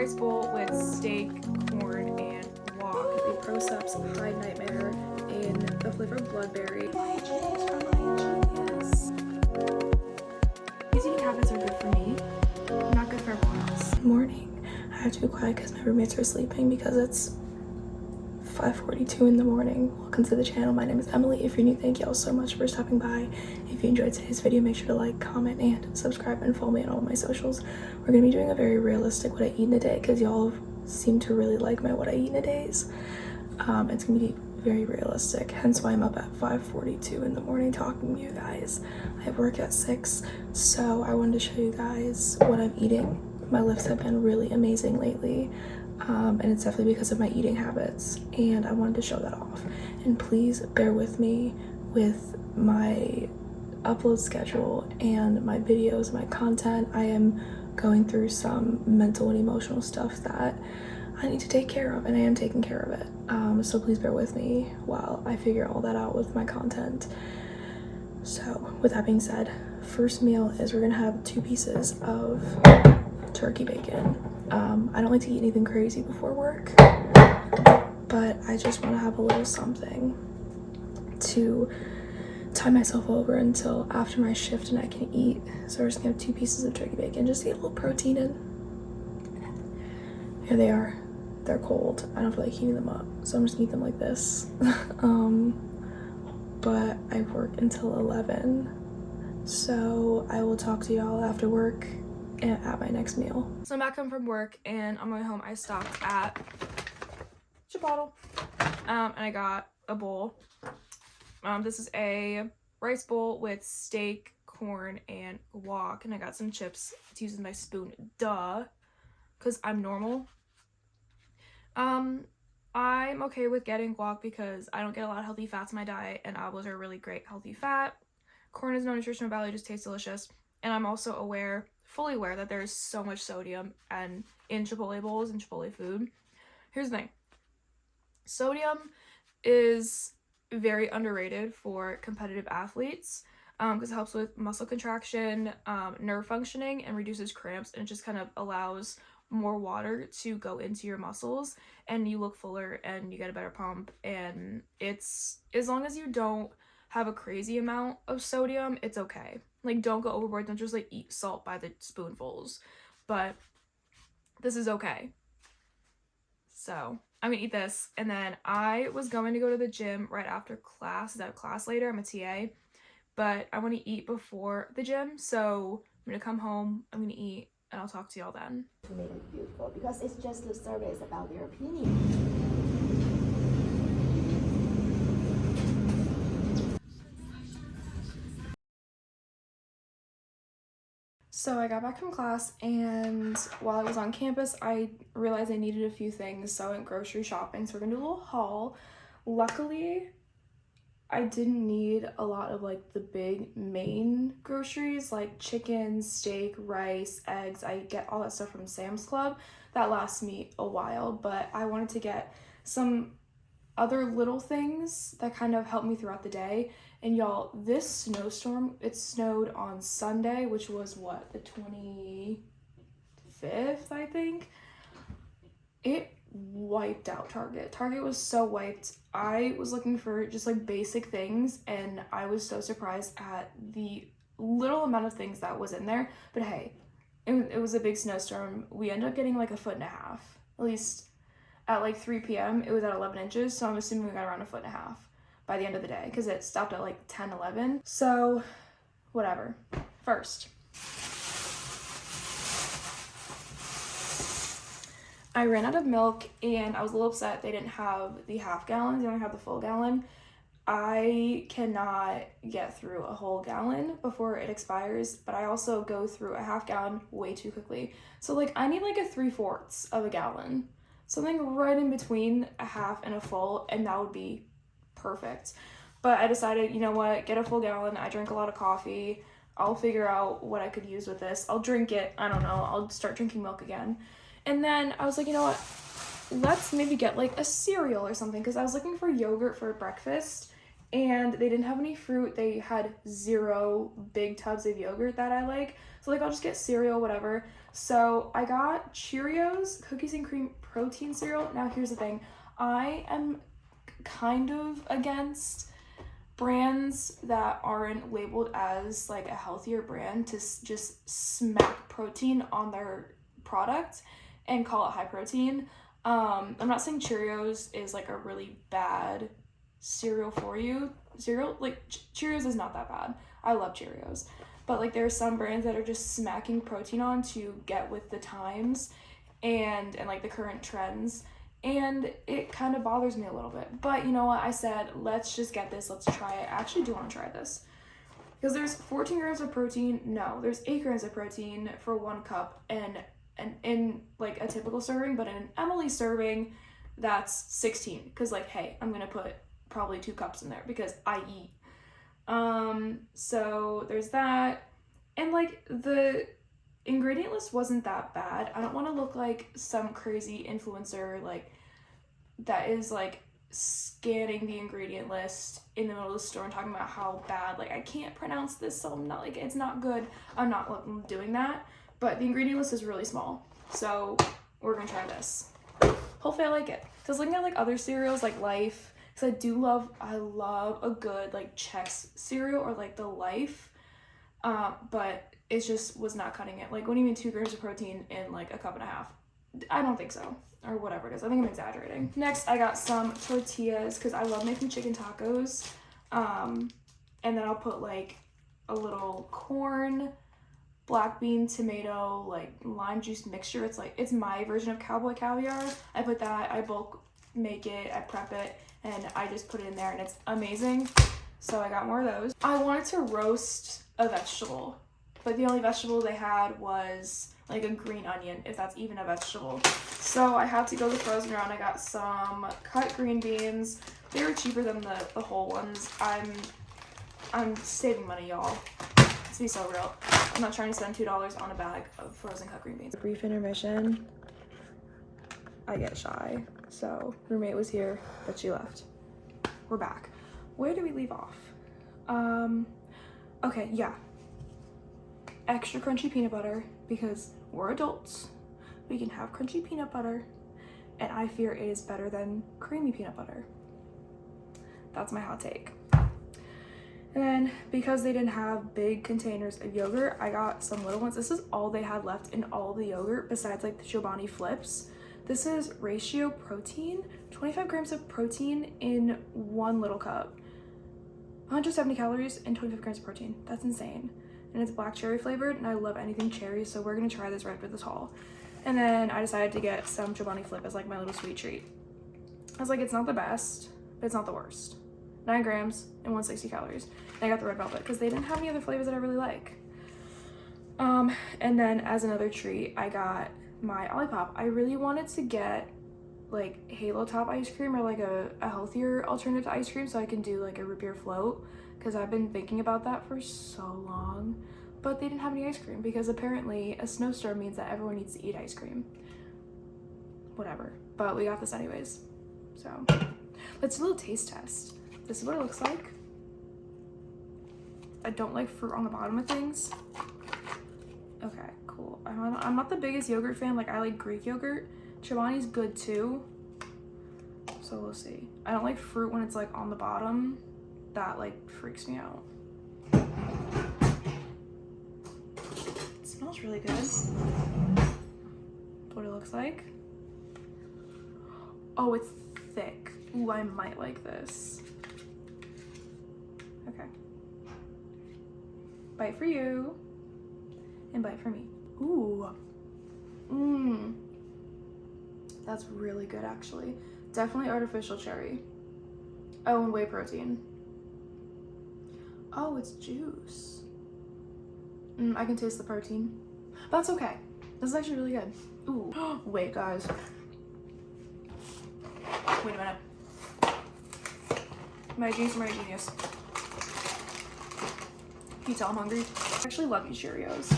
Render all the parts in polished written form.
rice bowl with steak, corn, and guac. The Proceps High Nightmare in the flavor of Bloodberry. Yes. These eating habits are good for me, not good for everyone else. Good morning. I have to be quiet because my roommates are sleeping because it's 5:42 in the morning. Welcome to the channel. My name is Emily. If you're new, thank y'all so much for stopping by. If you enjoyed today's video, make sure to like, comment, and subscribe and follow me on all my socials. We're gonna be doing a very realistic what I eat in a day because y'all seem to really like my what I eat in a days. It's gonna be very realistic, hence why I'm up at 5:42 in the morning talking to you guys. I have work at 6, so I wanted to show you guys what I'm eating. My lifts have been really amazing lately. And it's definitely because of my eating habits, and I wanted to show that off. And please bear with me with my upload schedule and my videos, my content. I am going through some mental and emotional stuff that I need to take care of, and I am taking care of it. So please bear with me while I figure all that out with my content. So with that being said, first meal is we're gonna have 2 pieces of turkey bacon. I don't like to eat anything crazy before work, but I just want to have a little something to tie myself over until after my shift and I can eat. So we're just gonna have 2 pieces of turkey bacon, just to get a little protein in. Here they are. They're cold. I don't feel like heating them up, so I'm just gonna eat them like this. But I work until 11, so I will talk to y'all after work at my next meal. So I'm back home from work, and on my way home I stopped at Chipotle, and I got a bowl. This is a rice bowl with steak, corn, and guac, and I got some chips to use as my spoon, duh, because I'm normal. I'm okay with getting guac because I don't get a lot of healthy fats in my diet, and avos are a really great healthy fat. Corn is no nutritional value, just tastes delicious. And I'm also fully aware that there's so much sodium in Chipotle bowls and Chipotle food. Here's the thing. Sodium is very underrated for competitive athletes because it helps with muscle contraction, nerve functioning, and reduces cramps, and it just kind of allows more water to go into your muscles, and you look fuller and you get a better pump. And it's, as long as you don't have a crazy amount of sodium, it's okay. Like, don't go overboard. Don't just like eat salt by the spoonfuls. But this is okay. So I'm gonna eat this, and then I was going to go to the gym right after class. I have class later. I'm a TA, but I want to eat before the gym. So I'm gonna come home, I'm gonna eat, and I'll talk to y'all then. To make it beautiful, because it's just a service about their opinion. So I got back from class, and while I was on campus, I realized I needed a few things, so I went grocery shopping. So we're gonna do a little haul. Luckily, I didn't need a lot of like the big main groceries like chicken, steak, rice, eggs. I get all that stuff from Sam's Club. That lasts me a while, but I wanted to get some other little things that kind of help me throughout the day. And y'all, this snowstorm, it snowed on Sunday, which was what, the 25th, I think. It wiped out Target. Target was so wiped. I was looking for just like basic things, and I was so surprised at the little amount of things that was in there. But hey, it was a big snowstorm. We ended up getting like 1.5 feet, at least. At like 3 p.m. it was at 11 inches, so I'm assuming we got around 1.5 feet by the end of the day because it stopped at like 10, 11. So whatever. First, I ran out of milk, and I was a little upset they didn't have the half gallons. They only have the full gallon. I cannot get through a whole gallon before it expires, but I also go through a half gallon way too quickly. So like I need like a 3/4 of a gallon. Something right in between a half and a full, and that would be perfect. But I decided, you know what, get a full gallon. I drink a lot of coffee. I'll figure out what I could use with this. I'll drink it. I don't know. I'll start drinking milk again. And then I was like, you know what, let's maybe get like a cereal or something, because I was looking for yogurt for breakfast, and they didn't have any fruit. They had 0 big tubs of yogurt that I like. So like, I'll just get cereal, whatever. So I got Cheerios cookies and cream protein cereal. Now here's the thing. I am kind of against brands that aren't labeled as like a healthier brand to just smack protein on their product and call it high protein. I'm not saying Cheerios is like a really bad cereal for you. Cereal, like Cheerios is not that bad. I love Cheerios. But like there are some brands that are just smacking protein on to get with the times and like the current trends. And it kind of bothers me a little bit. But you know what? I said, let's just get this. Let's try it. I actually do want to try this. Because there's 14 grams of protein. No, there's 8 grams of protein for 1 cup. And in like a typical serving. But in an Emily serving, that's 16. Because like, hey, I'm going to put probably 2 cups in there because I eat. So there's that. And like the ingredient list wasn't that bad. I don't want to look like some crazy influencer like that is like scanning the ingredient list in the middle of the store and talking about how bad, like I can't pronounce this, so I'm not like, it's not good. I'm not doing that, but the ingredient list is really small, so we're gonna try this. Hopefully I like it, because looking at like other cereals like Life, because I love a good like Chex cereal or like the Life, but it just was not cutting it. Like, what do you mean 2 grams of protein in like a cup and a half? I don't think so. Or whatever it is. I think I'm exaggerating. Next, I got some tortillas because I love making chicken tacos. And then I'll put like a little corn, black bean, tomato, like lime juice mixture. It's my version of cowboy caviar. I put that, I bulk make it, I prep it, and I just put it in there and it's amazing. So I got more of those. I wanted to roast a vegetable, but the only vegetable they had was like a green onion, if that's even a vegetable. So I had to go the frozen route. I got some cut green beans. They were cheaper than the whole ones. I'm saving money, y'all. Let's be so real. I'm not trying to spend $2 on a bag of frozen cut green beans. Brief intermission. I get shy. So roommate was here, but she left. We're back. Where do we leave off? Okay, yeah. Extra crunchy peanut butter because we're adults. We can have crunchy peanut butter, and I fear it is better than creamy peanut butter. That's my hot take. And then because they didn't have big containers of yogurt, I got some little ones. This is all they had left in all of the yogurt besides like the Chobani Flips. This is ratio protein, 25 grams of protein in 1 little cup. 170 calories and 25 grams of protein. That's insane. And it's black cherry flavored, and I love anything cherry, so we're gonna try this right after this haul. And then I decided to get some Chobani Flip as like my little sweet treat. I was like, it's not the best, but it's not the worst. 9 grams and 160 calories. And I got the red velvet because they didn't have any other flavors that I really like. And then as another treat, I got my Olipop. I really wanted to get like Halo Top ice cream or like a healthier alternative to ice cream so I can do like a root beer float, because I've been thinking about that for so long, but they didn't have any ice cream because apparently a snowstorm means that everyone needs to eat ice cream. Whatever, but we got this anyways. So let's do a little taste test. This is what it looks like. I don't like fruit on the bottom of things. Okay, cool. I'm not the biggest yogurt fan. Like, I like Greek yogurt. Chobani's good too, so we'll see. I don't like fruit when it's like on the bottom. That like freaks me out. It smells really good. That's what it looks like. Oh, it's thick. Ooh, I might like this. Okay. Bite for you and bite for me. Ooh. Mmm. That's really good, actually. Definitely artificial cherry. Oh, and whey protein. Oh, it's juice. I can taste the protein. But that's okay. This is actually really good. Ooh. Wait, guys. Wait a minute. My genius or my genius? Can you tell I'm hungry? I actually love these Cheerios.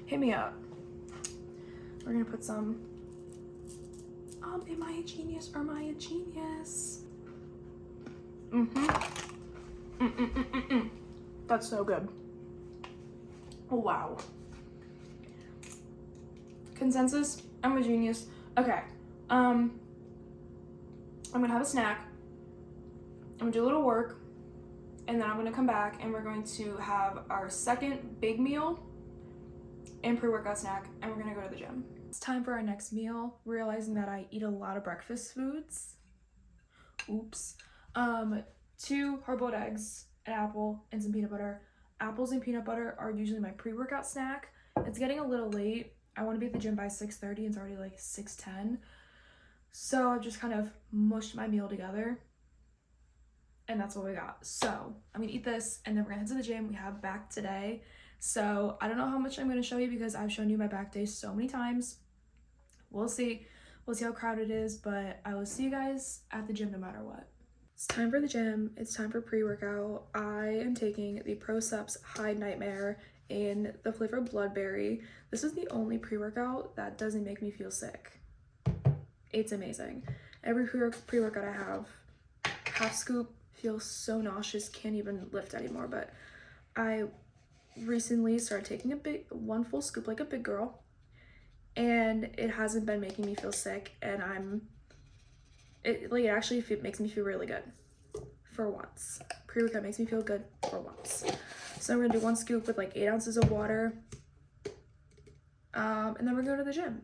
Hit me up. We're gonna put some. Am I a genius or am I a genius? That's so good. Oh, wow. Consensus, I'm a genius. Okay, I'm gonna have a snack, I'm gonna do a little work, and then I'm gonna come back and we're going to have our second big meal and pre-workout snack, and we're gonna go to the gym. It's time for our next meal, realizing that I eat a lot of breakfast foods. Oops. 2 hard-boiled eggs, an apple, and some peanut butter. Apples and peanut butter are usually my pre-workout snack. It's getting a little late. I want to be at the gym by 6:30. It's already like 6:10. So I've just kind of mushed my meal together. And that's what we got. So I'm gonna eat this and then we're gonna head to the gym. We have back today. So I don't know how much I'm gonna show you because I've shown you my back day so many times. We'll see. We'll see how crowded it is, but I will see you guys at the gym no matter what. It's time for the gym. It's time for pre-workout. I am taking the Proceps High Nightmare in the flavor Bloodberry. This is the only pre-workout that doesn't make me feel sick. It's amazing. Every pre-workout I have, half scoop, feels so nauseous, can't even lift anymore, but I recently started taking one full scoop like a big girl, and it hasn't been making me feel sick, and it actually makes me feel really good for once. Pre-workout makes me feel good for once. So I'm gonna do 1 scoop with like 8 ounces of water, and then we're going to the gym.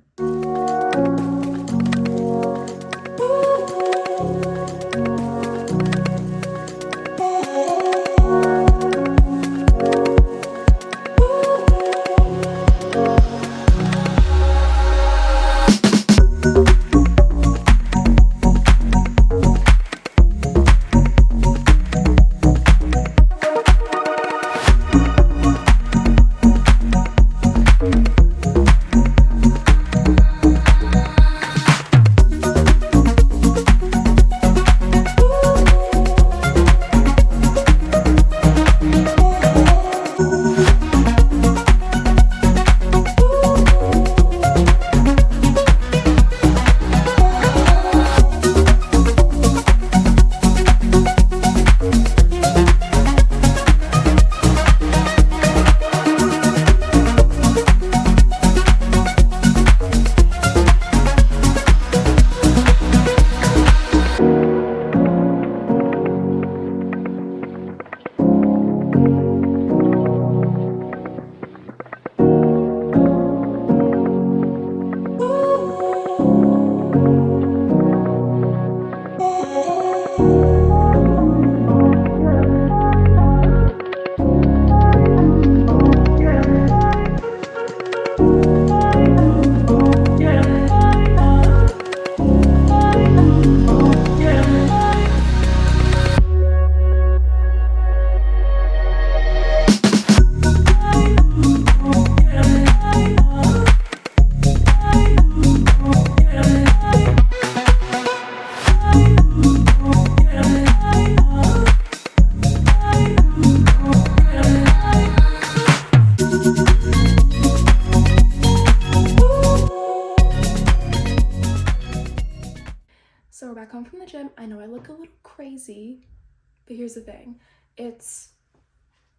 So we're back home from the gym. I know I look a little crazy, but here's the thing. It's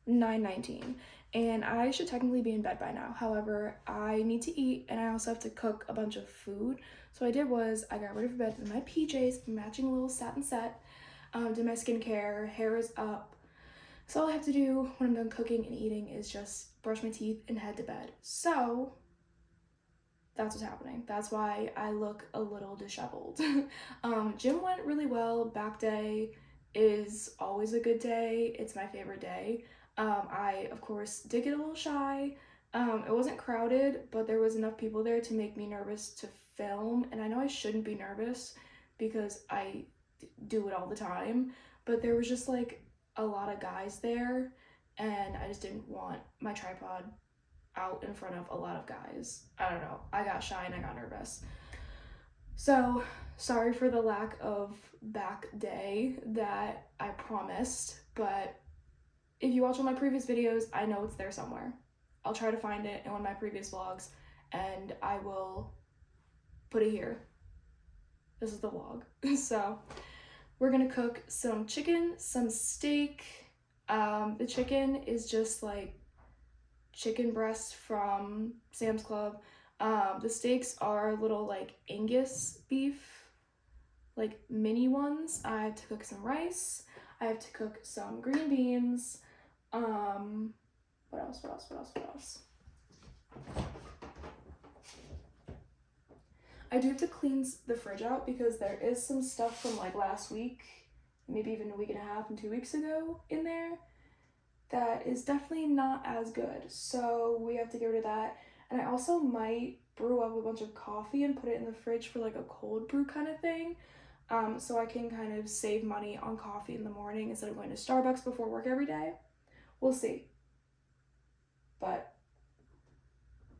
9:19 and I should technically be in bed by now. However, I need to eat and I also have to cook a bunch of food. So what I did was I got ready for bed in my PJs, matching little satin set, did my skincare, hair is up. So all I have to do when I'm done cooking and eating is just brush my teeth and head to bed. So that's what's happening. That's why I look a little disheveled. Gym went really well. Back day is always a good day. It's my favorite day. I, of course, did get a little shy. It wasn't crowded, but there was enough people there to make me nervous to film. And I know I shouldn't be nervous because I do it all the time, but there was just like a lot of guys there and I just didn't want my tripod out in front of a lot of guys. I don't know. I got shy and I got nervous. So sorry for the lack of back day that I promised, but if you watch all my previous videos, I know it's there somewhere. I'll try to find it in one of my previous vlogs and I will put it here. This is the vlog. So we're gonna cook some chicken, some steak. The chicken is just like chicken breast from Sam's Club. The steaks are little like Angus beef, like mini ones. I have to cook some rice. I have to cook some green beans. What else? I do have to clean the fridge out because there is some stuff from like last week, maybe even a week and a half and 2 weeks ago in there that is definitely not as good. So we have to get rid of that. And I also might brew up a bunch of coffee and put it in the fridge for like a cold brew kind of thing. So I can kind of save money on coffee in the morning instead of going to Starbucks before work every day. We'll see. But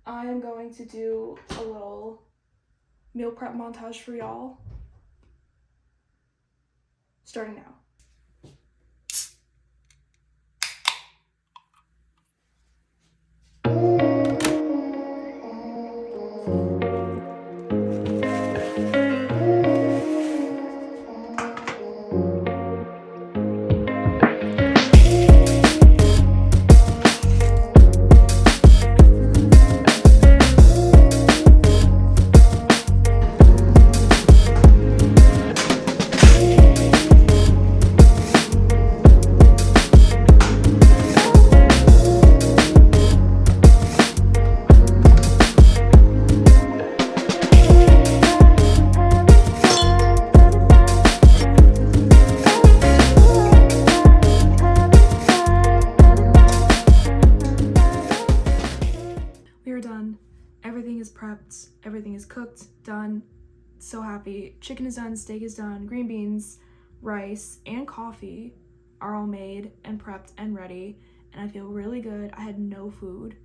I am going to do a little meal prep montage for y'all starting now. Done. Everything is prepped, everything is cooked, done. So happy. Chicken is done, steak is done, green beans, rice, and coffee are all made and prepped and ready, and I feel really good. I had no food,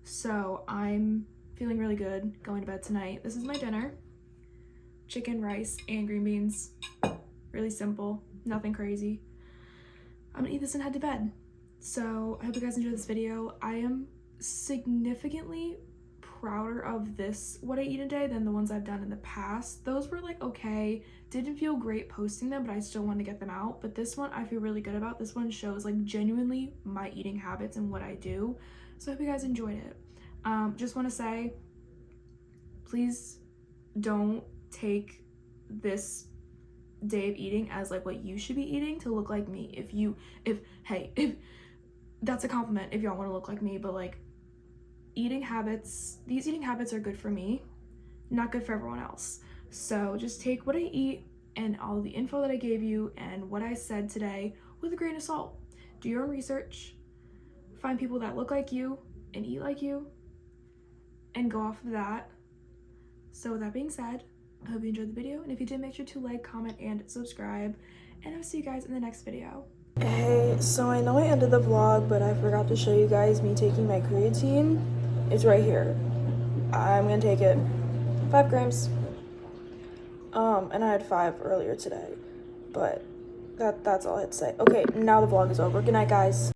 so I'm feeling really good going to bed tonight. This is my dinner: chicken, rice, and green beans. Really simple, nothing crazy. I'm gonna eat this and head to bed. So I hope you guys enjoyed this video. I am significantly prouder of this, what I eat a day, than the ones I've done in the past. Those were like okay, didn't feel great posting them, but I still wanted to get them out. But this one I feel really good about. This one shows like genuinely my eating habits and what I do. So I hope you guys enjoyed it. Just want to say, please don't take this day of eating as like what you should be eating to look like me. If that's a compliment if y'all want to look like me, but like these eating habits are good for me, not good for everyone else. So just take what I eat and all the info that I gave you and what I said today with a grain of salt. Do your own research, find people that look like you and eat like you, and go off of that. So with that being said, I hope you enjoyed the video, and if you did, make sure to like, comment, and subscribe, and I'll see you guys in the next video. Hey, so I know I ended the vlog, but I forgot to show you guys me taking my creatine. It's right here. I'm gonna take it. 5 grams. And I had 5 earlier today, but that's all I had to say. Okay, now the vlog is over. Good night, guys.